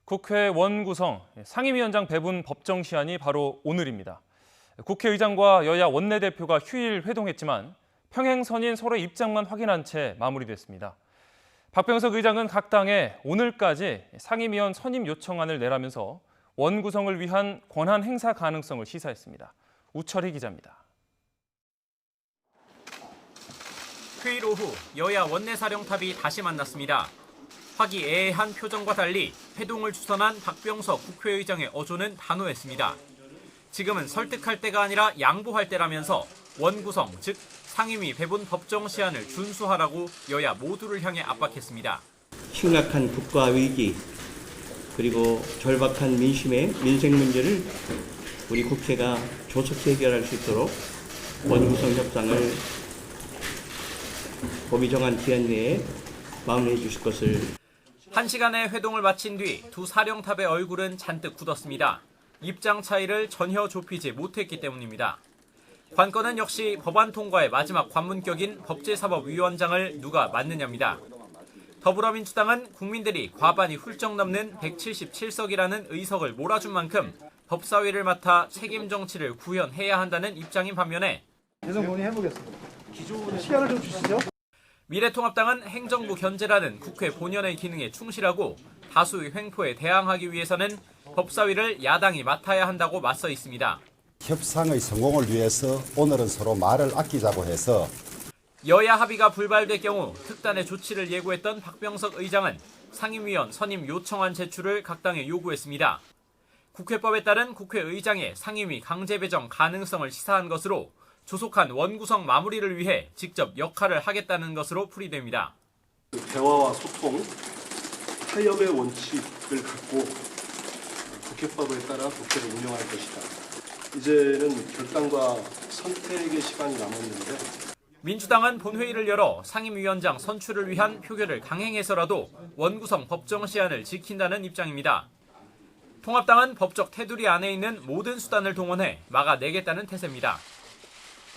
국회 원구성 상임위원장 배분 법정 시한이 바로 오늘입니다. 국회의장과 여야 원내대표가 휴일 회동했지만 평행선인 서로의 입장만 확인한 채 마무리됐습니다. 박병석 의장은 각 당에 오늘까지 상임위원 선임 요청안을 내라면서 원구성을 위한 권한 행사 가능성을 시사했습니다. 우철희 기자입니다. 휴일 오후 여야 원내사령탑이 다시 만났습니다. 화기애애한 표정과 달리 회동을 주선한 박병석 국회의장의 어조는 단호했습니다. 지금은 설득할 때가 아니라 양보할 때라면서 원구성, 즉 상임위 배분 법정 시한을 준수하라고 여야 모두를 향해 압박했습니다. 심각한 국가 위기 그리고 절박한 민생 문제를 우리 국회가 조속히 해결할 수 있도록 원구성 협상을 법이 정한 기한 내에 마무리해 주실 것을. 1시간의 회동을 마친 뒤 두 사령탑의 얼굴은 잔뜩 굳었습니다. 입장 차이를 전혀 좁히지 못했기 때문입니다. 관건은 역시 법안 통과의 마지막 관문격인 법제사법위원장을 누가 맡느냐입니다. 더불어민주당은 국민들이 과반이 훌쩍 넘는 177석이라는 의석을 몰아준 만큼 법사위를 맡아 책임 정치를 구현해야 한다는 입장인 반면에 계속 논의해보겠습니다. 시간을 좀 주시죠. 미래통합당은 행정부 견제라는 국회 본연의 기능에 충실하고 다수의 횡포에 대항하기 위해서는 법사위를 야당이 맡아야 한다고 맞서 있습니다. 협상의 성공을 위해서 오늘은 서로 말을 아끼자고 해서 여야 합의가 불발될 경우 특단의 조치를 예고했던 박병석 의장은 상임위원 선임 요청안 제출을 각 당에 요구했습니다. 국회법에 따른 국회의장의 상임위 강제 배정 가능성을 시사한 것으로 조속한 원구성 마무리를 위해 직접 역할을 하겠다는 것으로 풀이됩니다. 대화와 소통, 타협의 원칙을 갖고 국회법에 따라 국회를 운영할 것이다. 이제는 결단과 선택의 시간이 남았는데 민주당은 본회의를 열어 상임위원장 선출을 위한 표결을 강행해서라도 원구성 법정 시한을 지킨다는 입장입니다. 통합당은 법적 테두리 안에 있는 모든 수단을 동원해 막아내겠다는 태세입니다.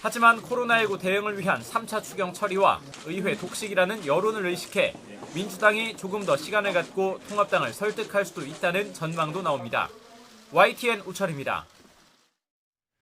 하지만 코로나19 대응을 위한 3차 추경 처리와 의회 독식이라는 여론을 의식해 민주당이 조금 더 시간을 갖고 통합당을 설득할 수도 있다는 전망도 나옵니다. YTN 우철입니다.